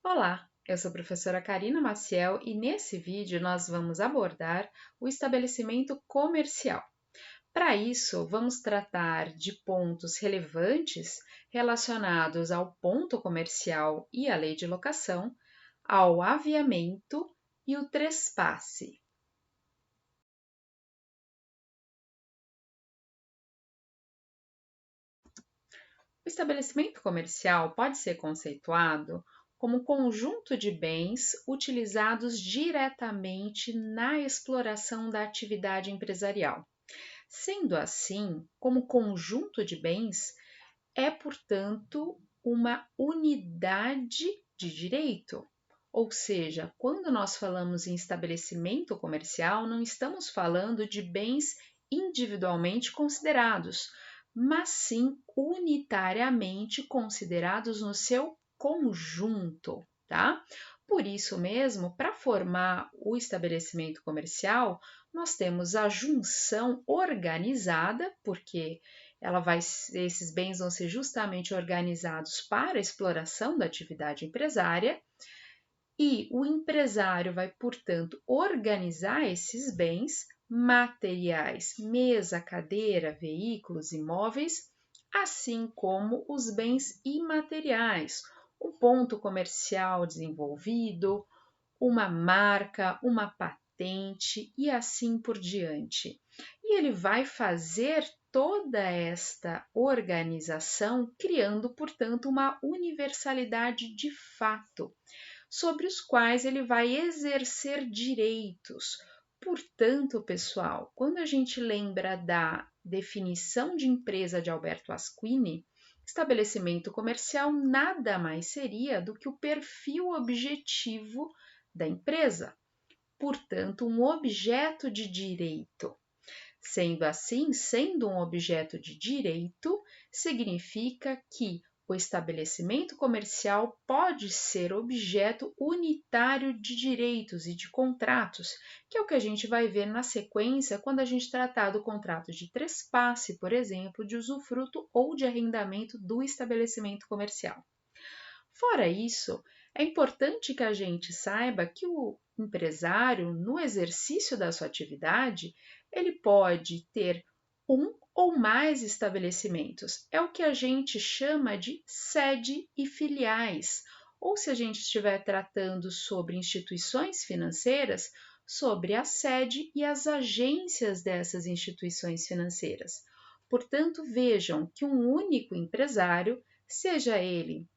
Olá, eu sou a professora Karina Maciel e nesse vídeo nós vamos abordar o estabelecimento comercial. Para isso, vamos tratar de pontos relevantes relacionados ao ponto comercial e à lei de locação, ao aviamento e o trespasse. O estabelecimento comercial pode ser conceituado como conjunto de bens utilizados diretamente na exploração da atividade empresarial. Sendo assim, como conjunto de bens, é, portanto, uma unidade de direito. Ou seja, quando nós falamos em estabelecimento comercial, não estamos falando de bens individualmente considerados, mas sim unitariamente considerados no seu conjunto, tá? Por isso mesmo, para formar o estabelecimento comercial, nós temos a junção organizada, porque esses bens vão ser justamente organizados para a exploração da atividade empresária, e o empresário vai, portanto, organizar esses bens materiais, mesa, cadeira, veículos, imóveis, assim como os bens imateriais, um ponto comercial desenvolvido, uma marca, uma patente e assim por diante. E ele vai fazer toda esta organização, criando, portanto, uma universalidade de fato, sobre os quais ele vai exercer direitos. Portanto, pessoal, quando a gente lembra da definição de empresa de Alberto Asquini, estabelecimento comercial nada mais seria do que o perfil objetivo da empresa, portanto, um objeto de direito. Sendo assim, sendo um objeto de direito, significa que o estabelecimento comercial pode ser objeto unitário de direitos e de contratos, que é o que a gente vai ver na sequência quando a gente tratar do contrato de trespasse, por exemplo, de usufruto ou de arrendamento do estabelecimento comercial. Fora isso, é importante que a gente saiba que o empresário, no exercício da sua atividade, ele pode ter um ou mais estabelecimentos. É o que a gente chama de sede e filiais. Ou se a gente estiver tratando sobre instituições financeiras, sobre a sede e as agências dessas instituições financeiras. Portanto, vejam que um único empresário, seja ele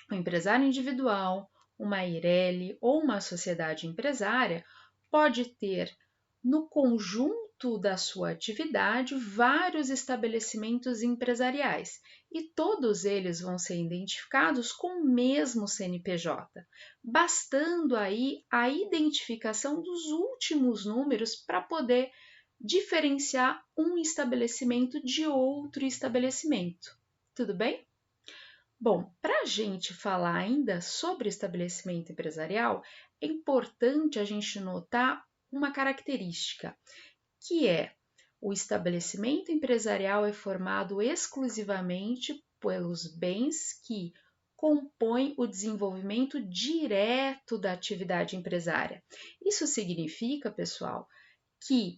um empresário individual, uma Eireli ou uma sociedade empresária, pode ter no conjunto da sua atividade vários estabelecimentos empresariais e todos eles vão ser identificados com o mesmo CNPJ, bastando aí a identificação dos últimos números para poder diferenciar um estabelecimento de outro estabelecimento. Tudo bem? Bom, para a gente falar ainda sobre estabelecimento empresarial, é importante a gente notar uma característica, que é o estabelecimento empresarial é formado exclusivamente pelos bens que compõem o desenvolvimento direto da atividade empresária. Isso significa, pessoal, que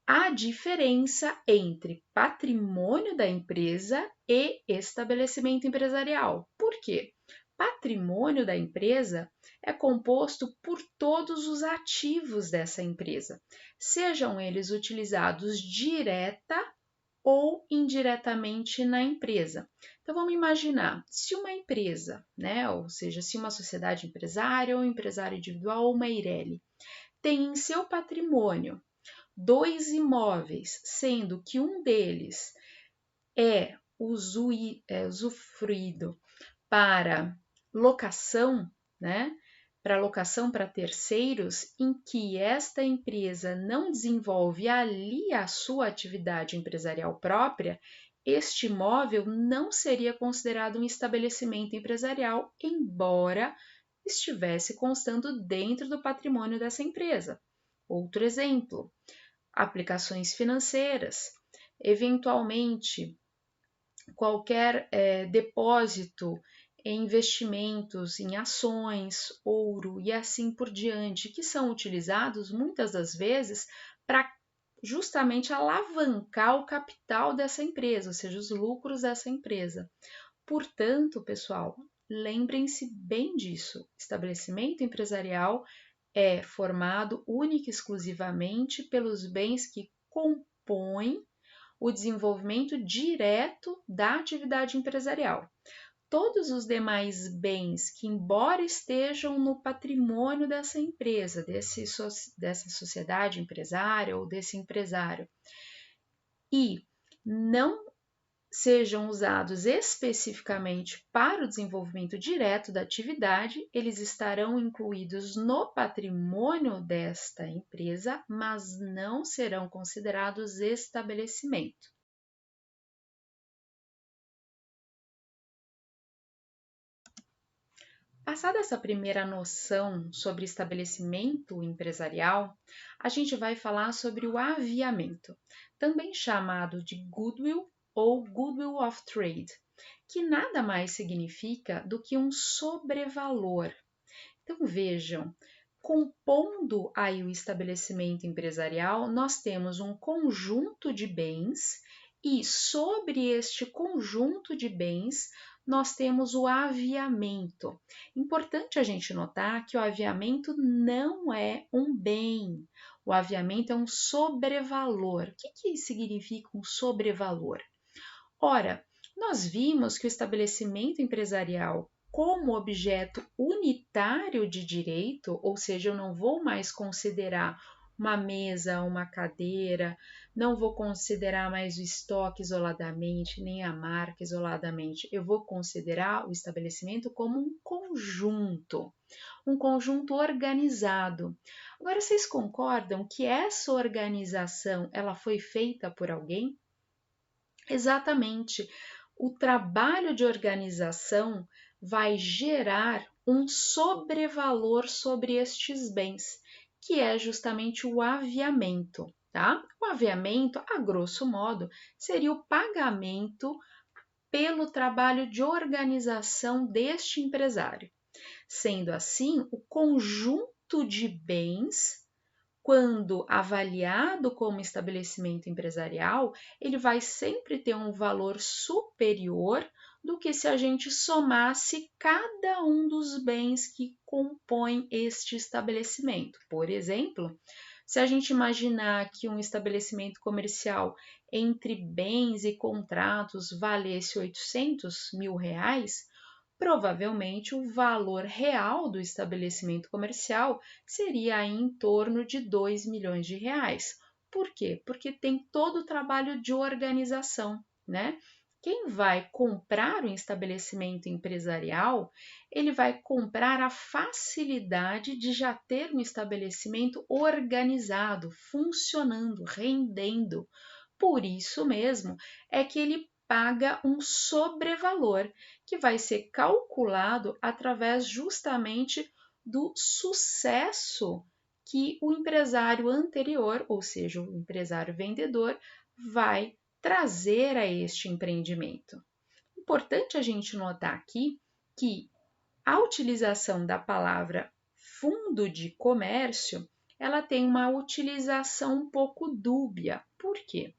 há diferença entre patrimônio da empresa e estabelecimento empresarial. Por quê? Patrimônio da empresa é composto por todos os ativos dessa empresa, sejam eles utilizados direta ou indiretamente na empresa. Então vamos imaginar, se uma empresa, né, ou seja, se uma sociedade empresária ou um empresário individual ou uma Eireli, tem em seu patrimônio dois imóveis, sendo que um deles é usufruído para locação, né? Para locação para terceiros, em que esta empresa não desenvolve ali a sua atividade empresarial própria, este imóvel não seria considerado um estabelecimento empresarial, embora estivesse constando dentro do patrimônio dessa empresa. Outro exemplo, aplicações financeiras. Eventualmente, qualquer depósito investimentos em ações, ouro e assim por diante, que são utilizados muitas das vezes para justamente alavancar o capital dessa empresa, ou seja, os lucros dessa empresa. Portanto, pessoal, lembrem-se bem disso. Estabelecimento empresarial é formado única e exclusivamente pelos bens que compõem o desenvolvimento direto da atividade empresarial. Todos os demais bens que, embora estejam no patrimônio dessa empresa, dessa sociedade empresária ou desse empresário, e não sejam usados especificamente para o desenvolvimento direto da atividade, eles estarão incluídos no patrimônio desta empresa, mas não serão considerados estabelecimento. Passada essa primeira noção sobre estabelecimento empresarial, a gente vai falar sobre o aviamento, também chamado de goodwill ou goodwill of trade, que nada mais significa do que um sobrevalor. Então vejam, compondo aí o estabelecimento empresarial, nós temos um conjunto de bens e sobre este conjunto de bens nós temos o aviamento. Importante a gente notar que o aviamento não é um bem. O aviamento é um sobrevalor. O que significa um sobrevalor? Ora, nós vimos que o estabelecimento empresarial como objeto unitário de direito, ou seja, eu não vou mais considerar uma mesa, uma cadeira, não vou considerar mais o estoque isoladamente, nem a marca isoladamente, eu vou considerar o estabelecimento como um conjunto organizado. Agora, vocês concordam que essa organização ela foi feita por alguém? Exatamente. O trabalho de organização vai gerar um sobrevalor sobre estes bens, que é justamente o aviamento, tá? O aviamento, a grosso modo, seria o pagamento pelo trabalho de organização deste empresário. Sendo assim, o conjunto de bens, quando avaliado como estabelecimento empresarial, ele vai sempre ter um valor superior do que se a gente somasse cada um dos bens que compõem este estabelecimento. Por exemplo, se a gente imaginar que um estabelecimento comercial entre bens e contratos valesse R$ 800.000, provavelmente o valor real do estabelecimento comercial seria aí em torno de R$ 2 milhões. Por quê? Porque tem todo o trabalho de organização, né? Quem vai comprar um estabelecimento empresarial, ele vai comprar a facilidade de já ter um estabelecimento organizado, funcionando, rendendo. Por isso mesmo é que ele paga um sobrevalor, que vai ser calculado através justamente do sucesso que o empresário anterior, ou seja, o empresário vendedor, vai trazer a este empreendimento. Importante a gente notar aqui que a utilização da palavra fundo de comércio, ela tem uma utilização um pouco dúbia. Por quê?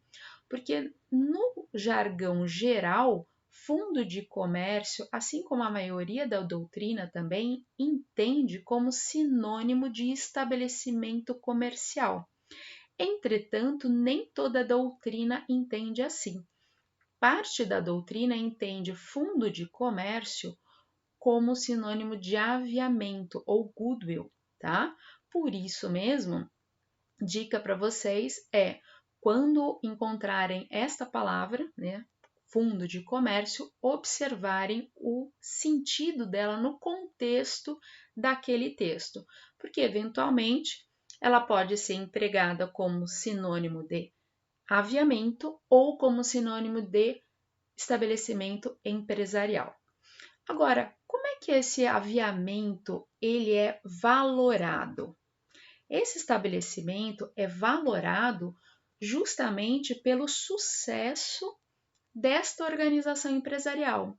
Porque no jargão geral, fundo de comércio, assim como a maioria da doutrina também, entende como sinônimo de estabelecimento comercial. Entretanto, nem toda doutrina entende assim. Parte da doutrina entende fundo de comércio como sinônimo de aviamento ou goodwill, tá? Por isso mesmo, dica para vocês é, quando encontrarem esta palavra, né, fundo de comércio, observarem o sentido dela no contexto daquele texto, porque eventualmente ela pode ser empregada como sinônimo de aviamento ou como sinônimo de estabelecimento empresarial. Agora, como é que esse aviamento ele é valorado? Esse estabelecimento é valorado justamente pelo sucesso desta organização empresarial.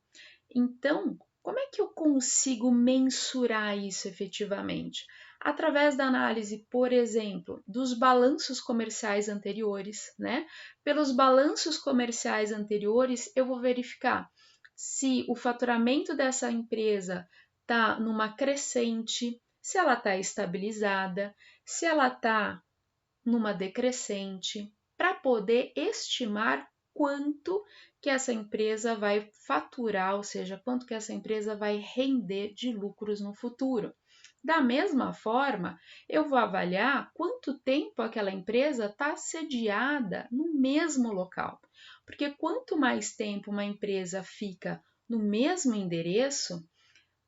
Então, Como é que eu consigo mensurar isso efetivamente? Através da análise, por exemplo, dos balanços comerciais anteriores, né? Pelos balanços comerciais anteriores, eu vou verificar se o faturamento dessa empresa está numa crescente, se ela está estabilizada, se ela está numa decrescente, para poder estimar quanto que essa empresa vai faturar, ou seja, quanto que essa empresa vai render de lucros no futuro. Da mesma forma, eu vou avaliar quanto tempo aquela empresa está sediada no mesmo local. Porque quanto mais tempo uma empresa fica no mesmo endereço,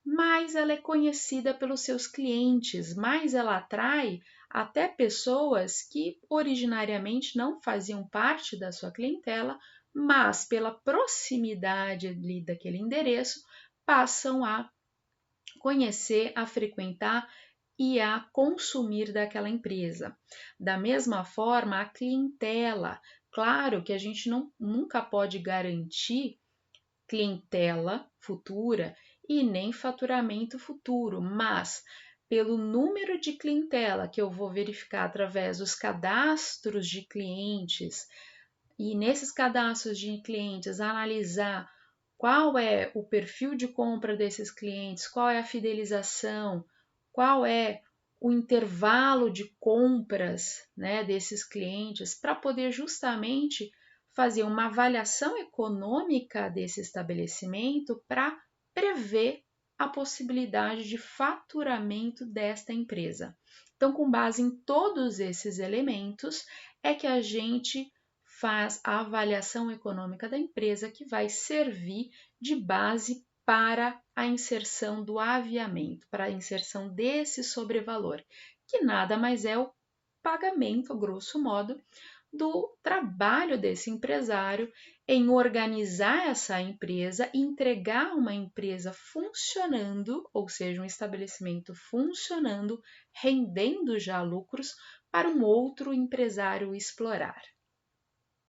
mais ela é conhecida pelos seus clientes, mais ela atrai até pessoas que originariamente não faziam parte da sua clientela, mas pela proximidade ali daquele endereço, passam a conhecer, a frequentar e a consumir daquela empresa. Da mesma forma, a clientela. Claro que a gente nunca pode garantir clientela futura e nem faturamento futuro, mas pelo número de clientela que eu vou verificar através dos cadastros de clientes e nesses cadastros de clientes analisar qual é o perfil de compra desses clientes, qual é a fidelização, qual é o intervalo de compras, né, desses clientes, para poder justamente fazer uma avaliação econômica desse estabelecimento para prever a possibilidade de faturamento desta empresa. Então, com base em todos esses elementos, é que a gente faz a avaliação econômica da empresa, que vai servir de base para a inserção do aviamento, para a inserção desse sobrevalor, que nada mais é o pagamento, grosso modo, do trabalho desse empresário em organizar essa empresa e entregar uma empresa funcionando, ou seja, um estabelecimento funcionando, rendendo já lucros para um outro empresário explorar.